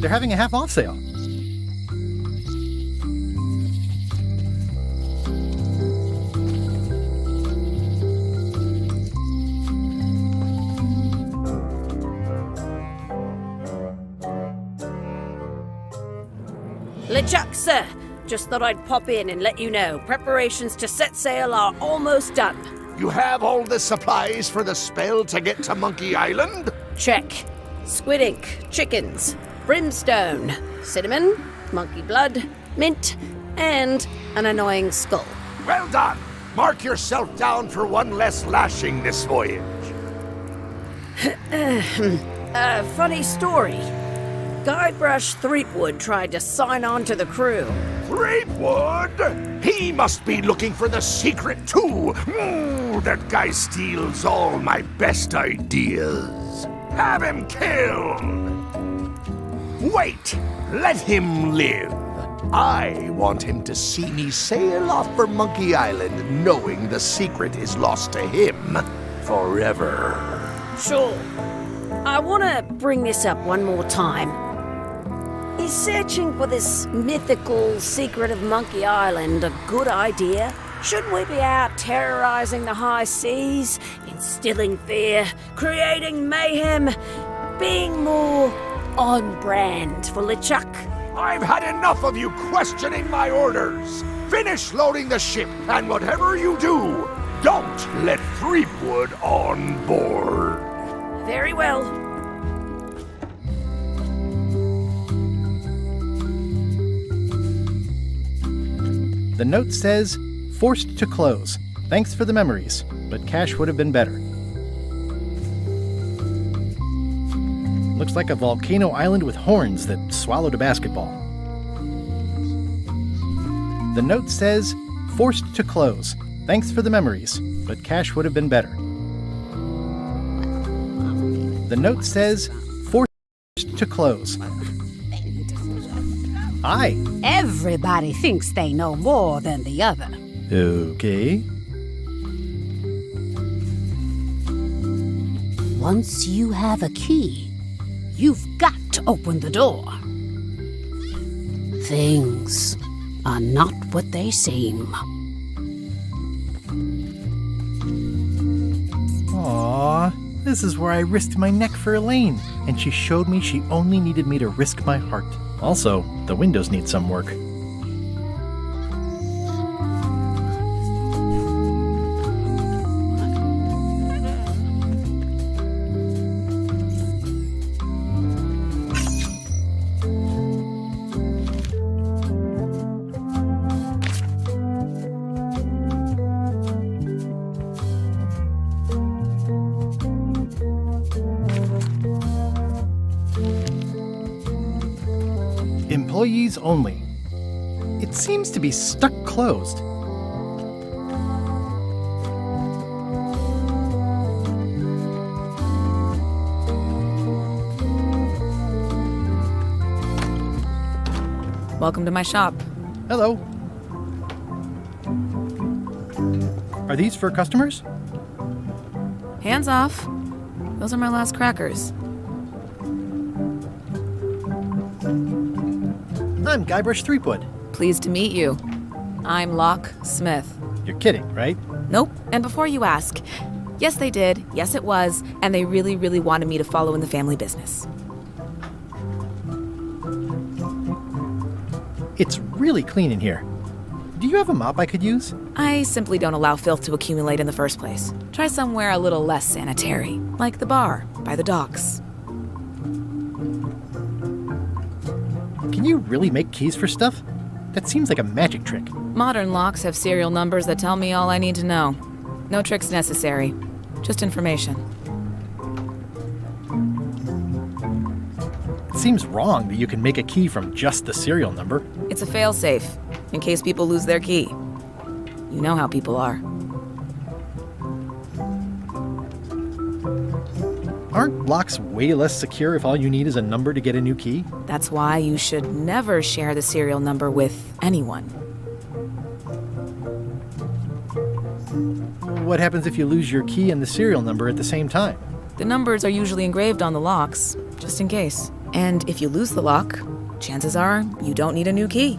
They're having a half-off sale. LeChuck, sir. Just thought I'd pop in and let you know. Preparations to set sail are almost done. You have all the supplies for the spell to get to Monkey Island? Check. Squid ink, chickens, brimstone, cinnamon, monkey blood, mint, and an annoying skull. Well done! Mark yourself down for one less lashing this voyage. Funny story. Guybrush Threepwood tried to sign on to the crew. Threepwood? He must be looking for the secret too. That guy steals all my best ideas. Have him killed! Wait! Let him live! I want him to see me sail off for Monkey Island knowing the secret is lost to him forever. Sure. I want to bring this up one more time. Is searching for this mythical secret of Monkey Island a good idea? Shouldn't we be out terrorizing the high seas, instilling fear, creating mayhem, being more on brand for LeChuck? I've had enough of you questioning my orders. Finish loading the ship, and whatever you do, don't let Threepwood on board. Very well. The note says, forced to close. Thanks for the memories, but cash would have been better. Looks like a volcano island with horns that swallowed a basketball. The note says, forced to close. Thanks for the memories, but cash would have been better. The note says, forced to close. Hi. Everybody thinks they know more than the other. Okay. Once you have a key, you've got to open the door. Things are not what they seem. Aww, this is where I risked my neck for Elaine, and she showed me she only needed me to risk my heart. Also, the windows need some work. Employees only. It seems to be stuck closed. Welcome to my shop. Hello. Are these for customers? Hands off. Those are my last crackers. I'm Guybrush Threepwood. Pleased to meet you. I'm Locke Smith. You're kidding, right? Nope. And before you ask, yes, they did. Yes, it was. And they really, really wanted me to follow in the family business. It's really clean in here. Do you have a mop I could use? I simply don't allow filth to accumulate in the first place. Try somewhere a little less sanitary, like the bar by the docks. Can you really make keys for stuff? That seems like a magic trick. Modern locks have serial numbers that tell me all I need to know. No tricks necessary. Just information. It seems wrong that you can make a key from just the serial number. It's a failsafe, in case people lose their key. You know how people are. Aren't locks way less secure if all you need is a number to get a new key? That's why you should never share the serial number with anyone. What happens if you lose your key and the serial number at the same time? The numbers are usually engraved on the locks, just in case. And if you lose the lock, chances are you don't need a new key.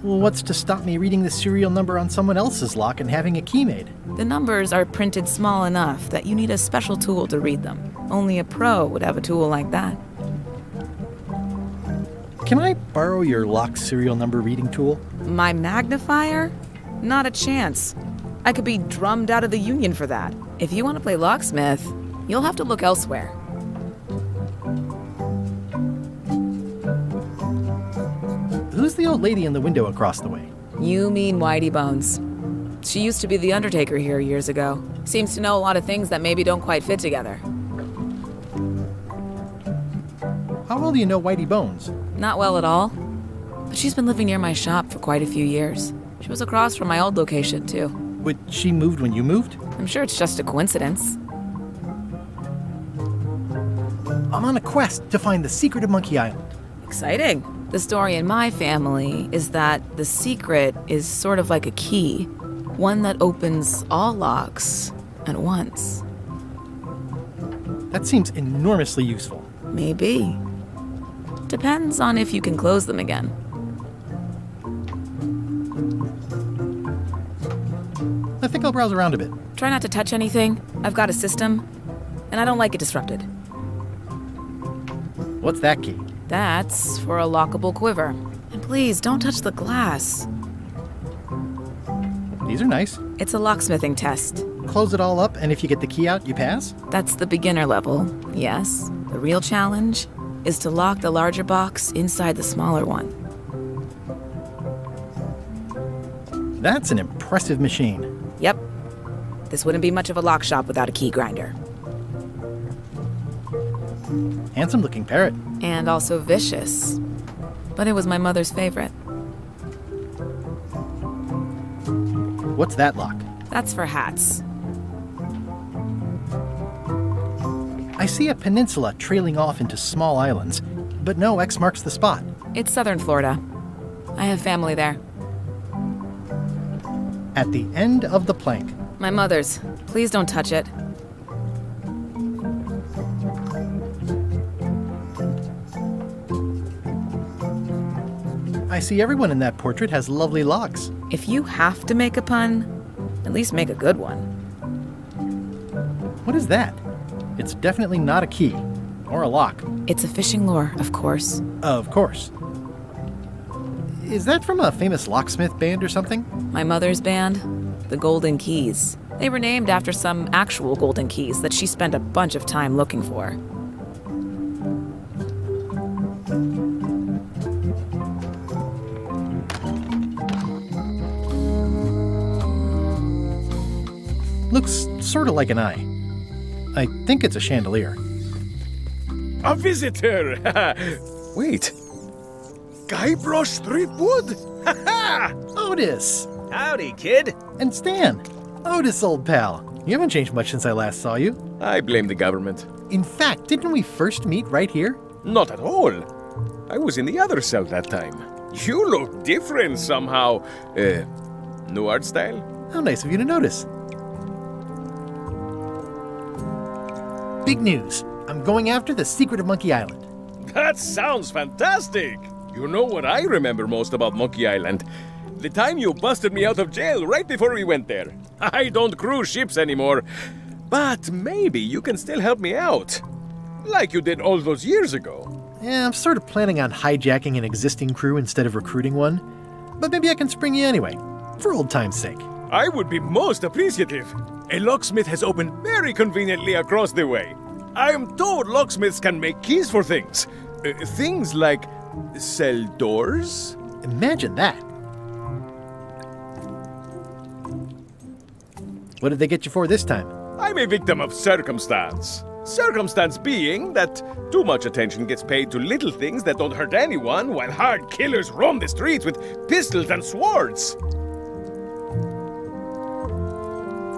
Well, what's to stop me reading the serial number on someone else's lock and having a key made? The numbers are printed small enough that you need a special tool to read them. Only a pro would have a tool like that. Can I borrow your lock serial number reading tool? My magnifier? Not a chance. I could be drummed out of the union for that. If you want to play locksmith, you'll have to look elsewhere. Who's the old lady in the window across the way? You mean Whitey Bones. She used to be the Undertaker here years ago. Seems to know a lot of things that maybe don't quite fit together. How well do you know Whitey Bones? Not well at all. But she's been living near my shop for quite a few years. She was across from my old location, too. But she moved when you moved? I'm sure it's just a coincidence. I'm on a quest to find the secret of Monkey Island. Exciting. The story in my family is that the secret is sort of like a key, one that opens all locks at once. That seems enormously useful. Maybe. Depends on if you can close them again. I think I'll browse around a bit. Try not to touch anything. I've got a system, and I don't like it disrupted. What's that key? That's for a lockable quiver. And please, don't touch the glass. These are nice. It's a locksmithing test. Close it all up, and if you get the key out, you pass? That's the beginner level, yes. The real challenge is to lock the larger box inside the smaller one. That's an impressive machine. Yep. This wouldn't be much of a lock shop without a key grinder. Handsome looking parrot. And also vicious. But it was my mother's favorite. What's that lock? That's for hats. I see a peninsula trailing off into small islands, but no X marks the spot. It's southern Florida. I have family there. At the end of the plank. My mother's. Please don't touch it. I see everyone in that portrait has lovely locks. If you have to make a pun, at least make a good one. What is that? It's definitely not a key. Or a lock. It's a fishing lure, of course. Of course. Is that from a famous locksmith band or something? My mother's band, the Golden Keys. They were named after some actual golden keys that she spent a bunch of time looking for. Looks sort of like an eye. I think it's a chandelier. A visitor! Wait. Guybrush Threepwood? Ha ha! Otis! Howdy, kid. And Stan! Otis, old pal. You haven't changed much since I last saw you. I blame the government. In fact, didn't we first meet right here? Not at all. I was in the other cell that time. You look different somehow. New art style? How nice of you to notice. Big news. I'm going after the secret of Monkey Island. That sounds fantastic. You know what I remember most about Monkey Island? The time you busted me out of jail right before we went there. I don't cruise ships anymore. But maybe you can still help me out. Like you did all those years ago. Yeah, I'm sort of planning on hijacking an existing crew instead of recruiting one. But maybe I can spring you anyway, for old time's sake. I would be most appreciative. A locksmith has opened very conveniently across the way. I am told locksmiths can make keys for things. Things like cell doors? Imagine that. What did they get you for this time? I'm a victim of circumstance. Circumstance being that too much attention gets paid to little things that don't hurt anyone, while hard killers roam the streets with pistols and swords.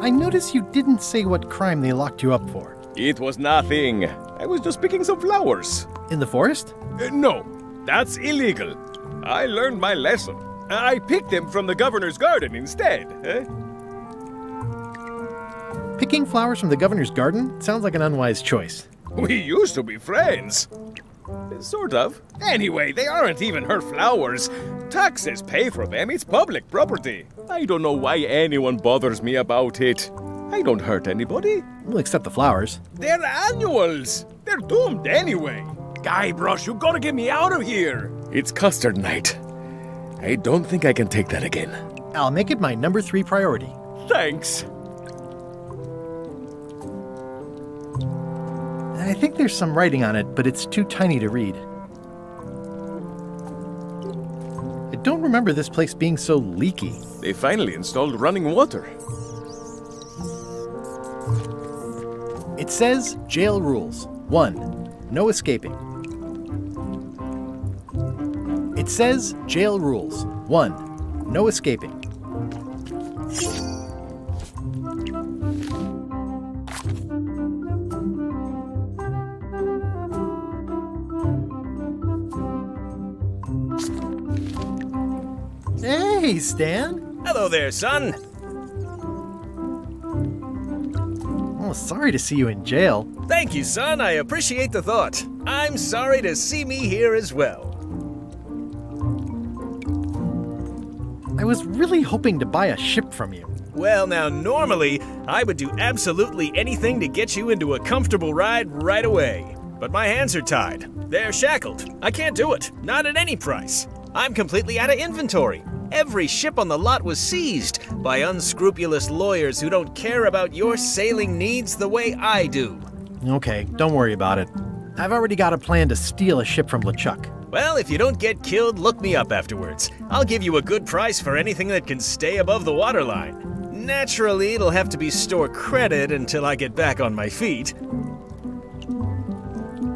I notice you didn't say what crime they locked you up for. It was nothing. I was just picking some flowers. In the forest? No, that's illegal. I learned my lesson. I picked them from the governor's garden instead. Picking flowers from the governor's garden sounds like an unwise choice. We used to be friends. Sort of. Anyway, they aren't even her flowers. Taxes pay for them. It's public property. I don't know why anyone bothers me about it. I don't hurt anybody. We'll accept the flowers. They're annuals. They're doomed anyway. Guybrush, you gotta get me out of here. It's custard night. I don't think I can take that again. I'll make it my number 3 priority. Thanks. I think there's some writing on it, but it's too tiny to read. I don't remember this place being so leaky. They finally installed running water. It says jail rules. 1. No escaping. It says jail rules. 1. No escaping. Hey, Stan. Hello there, son. Oh, sorry to see you in jail. Thank you, son. I appreciate the thought. I'm sorry to see me here as well. I was really hoping to buy a ship from you. Well, now, normally, I would do absolutely anything to get you into a comfortable ride right away. But my hands are tied. They're shackled. I can't do it. Not at any price. I'm completely out of inventory. Every ship on the lot was seized by unscrupulous lawyers who don't care about your sailing needs the way I do. Okay, don't worry about it. I've already got a plan to steal a ship from LeChuck. Well, if you don't get killed, look me up afterwards. I'll give you a good price for anything that can stay above the waterline. Naturally, it'll have to be store credit until I get back on my feet.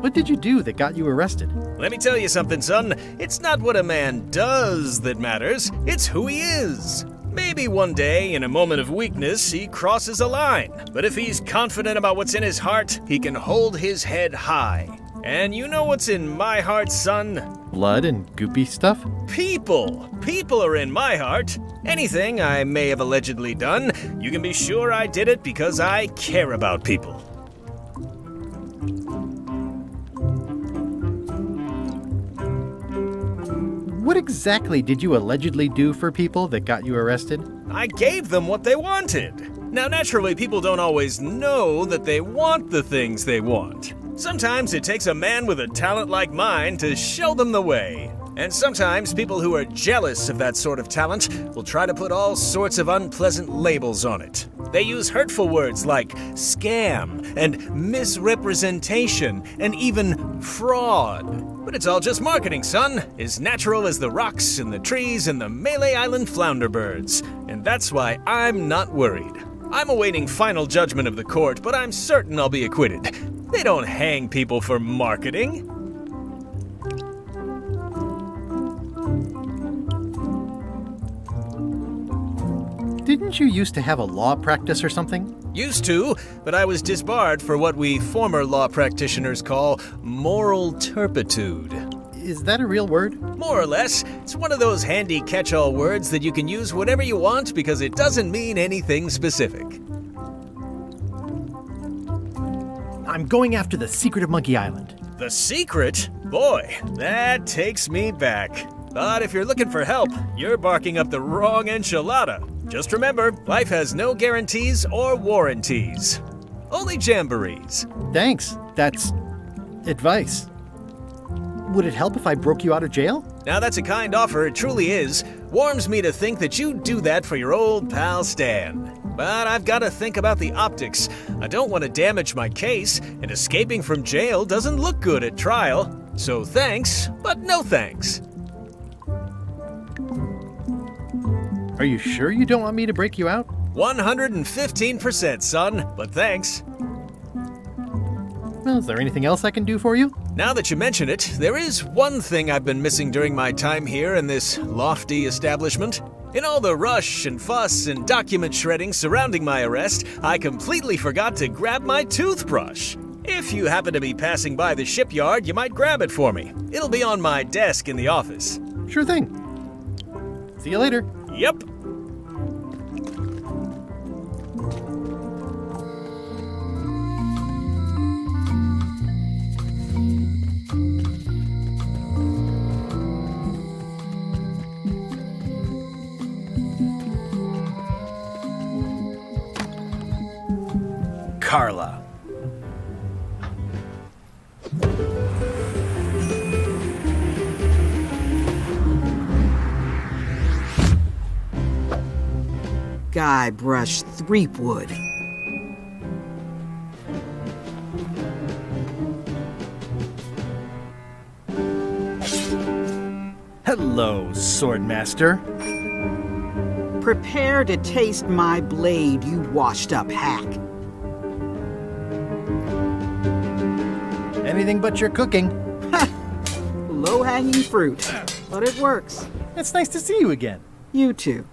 What did you do that got you arrested? Let me tell you something, son. It's not what a man does that matters, it's who he is. Maybe one day, in a moment of weakness, he crosses a line. But if he's confident about what's in his heart, he can hold his head high. And you know what's in my heart, son? Blood and goopy stuff? People. People are in my heart. Anything I may have allegedly done, you can be sure I did it because I care about people. What exactly did you allegedly do for people that got you arrested? I gave them what they wanted. Now, naturally, people don't always know that they want the things they want. Sometimes it takes a man with a talent like mine to show them the way. And sometimes people who are jealous of that sort of talent will try to put all sorts of unpleasant labels on it. They use hurtful words like scam and misrepresentation and even fraud. But it's all just marketing, son. As natural as the rocks and the trees and the Malay Island flounderbirds. And that's why I'm not worried. I'm awaiting final judgment of the court, but I'm certain I'll be acquitted. They don't hang people for marketing. Didn't you used to have a law practice or something? Used to, but I was disbarred for what we former law practitioners call moral turpitude. Is that a real word? More or less. It's one of those handy catch-all words that you can use whatever you want because it doesn't mean anything specific. I'm going after the secret of Monkey Island. The secret? Boy, that takes me back. But if you're looking for help, you're barking up the wrong enchilada. Just remember, life has no guarantees or warranties. Only jamborees. Thanks. That's advice. Would it help if I broke you out of jail? Now that's a kind offer, it truly is. Warms me to think that you'd do that for your old pal Stan. But I've got to think about the optics. I don't want to damage my case, and escaping from jail doesn't look good at trial. So thanks, but no thanks. Are you sure you don't want me to break you out? 115%, son, but thanks. Well, is there anything else I can do for you? Now that you mention it, there is one thing I've been missing during my time here in this lofty establishment. In all the rush and fuss and document shredding surrounding my arrest, I completely forgot to grab my toothbrush. If you happen to be passing by the shipyard, you might grab it for me. It'll be on my desk in the office. Sure thing. See you later. Yep. Carla. Guybrush Threepwood. Hello, Swordmaster. Prepare to taste my blade, you washed-up hack. Anything but your cooking. Low-hanging fruit, but it works. It's nice to see you again. You too.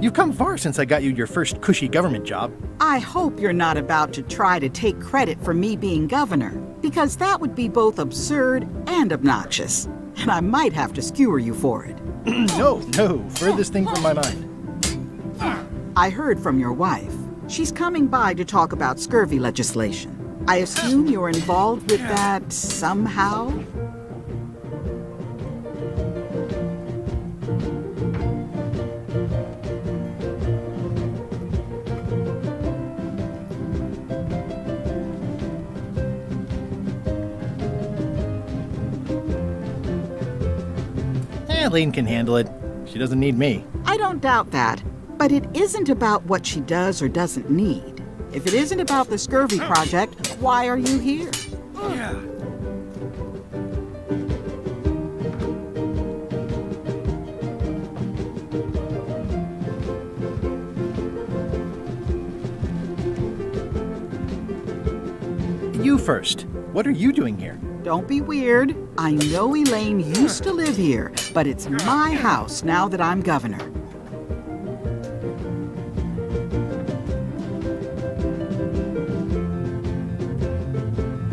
You've come far since I got you your first cushy government job. I hope you're not about to try to take credit for me being governor, because that would be both absurd and obnoxious, and I might have to skewer you for it. No, furthest thing from my mind. I heard from your wife. She's coming by to talk about scurvy legislation. I assume you're involved with that somehow? Elaine can handle it. She doesn't need me. I don't doubt that, but it isn't about what she does or doesn't need. If it isn't about the Scurvy Project, why are you here? You first. What are you doing here? Don't be weird. I know Elaine used to live here, but it's my house now that I'm governor.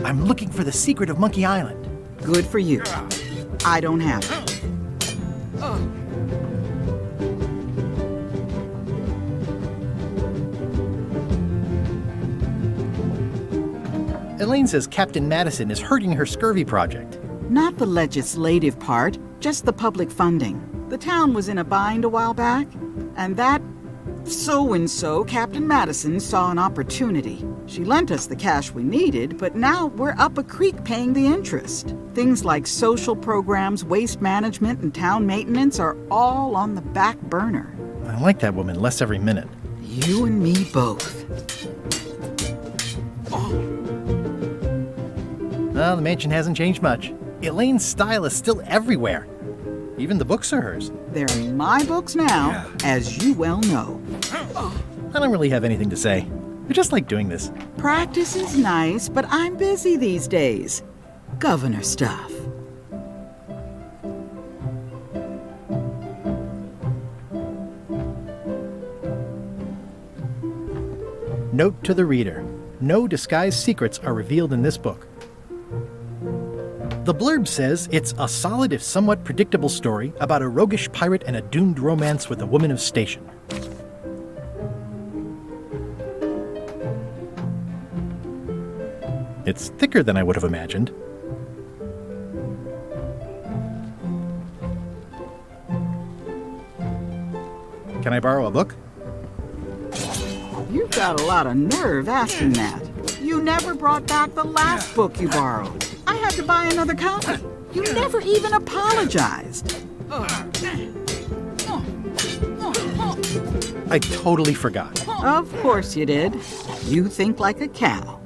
I'm looking for the secret of Monkey Island. Good for you. I don't have it. Elaine says Captain Madison is hurting her scurvy project. Not the legislative part, just the public funding. The town was in a bind a while back, and that so-and-so, Captain Madison, saw an opportunity. She lent us the cash we needed, but now we're up a creek paying the interest. Things like social programs, waste management, and town maintenance are all on the back burner. I like that woman less every minute. You and me both. Well, the mansion hasn't changed much. Elaine's style is still everywhere. Even the books are hers. They're my books now, as you well know. I don't really have anything to say. I just like doing this. Practice is nice, but I'm busy these days. Governor stuff. Note to the reader. No disguised secrets are revealed in this book. The blurb says it's a solid if somewhat predictable story about a roguish pirate and a doomed romance with a woman of station. It's thicker than I would have imagined. Can I borrow a book? You've got a lot of nerve asking that. You never brought back the last book you borrowed. I had to buy another copy. You never even apologized. I totally forgot. Of course you did. You think like a cow.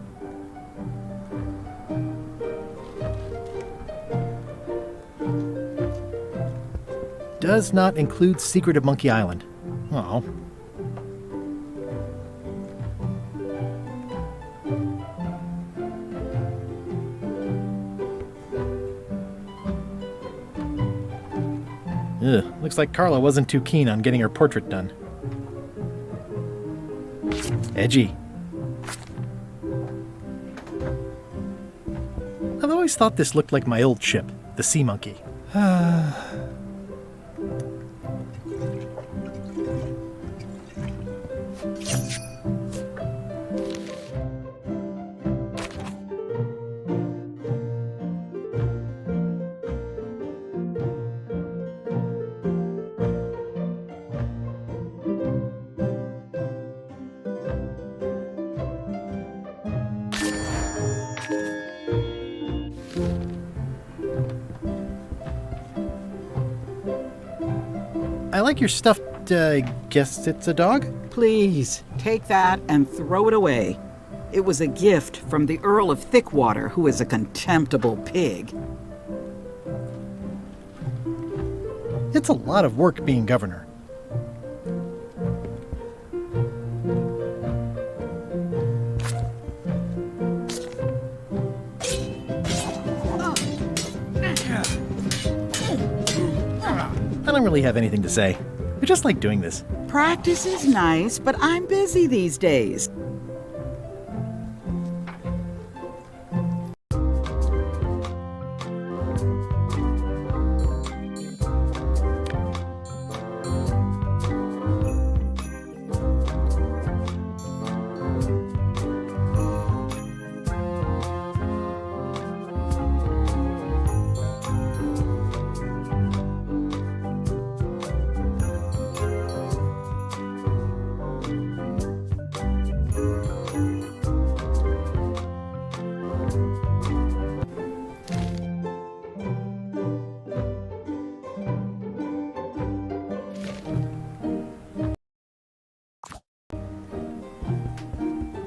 Does not include Secret of Monkey Island. Oh. Ugh, looks like Carla wasn't too keen on getting her portrait done. always thought this looked like my old ship, the Sea Monkey. I like your stuffed, guess it's a dog? Please, take that and throw it away. It was a gift from the Earl of Thickwater, who is a contemptible pig. It's a lot of work being governor. I don't really have anything to say. I just like doing this. Practice is nice, but I'm busy these days.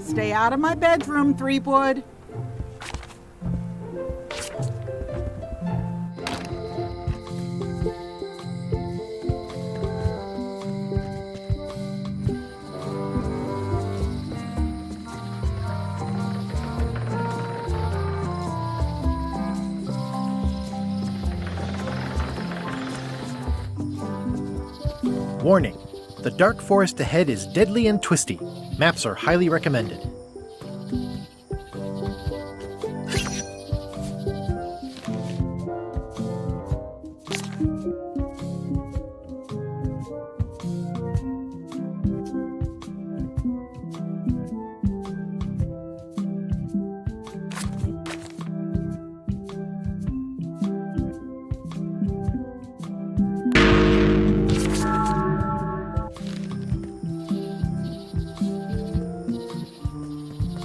Stay out of my bedroom, Threepwood. Warning. The dark forest ahead is deadly and twisty. Maps are highly recommended.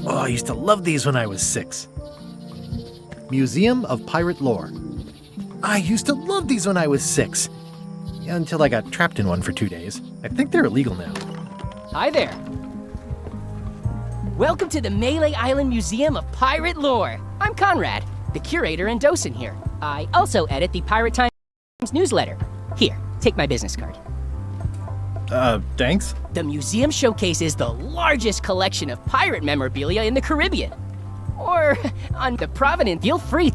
Oh, I used to love these when I was 6. Museum of Pirate Lore. I used to love these when I was 6. Until I got trapped in one for 2 days. I think they're illegal now. Hi there. Welcome to the Melee Island Museum of Pirate Lore. I'm Conrad, the curator and docent here. I also edit the Pirate Times newsletter. Here, take my business card. Thanks? The museum showcases the largest collection of pirate memorabilia in the Caribbean. Or on the Providence, feel free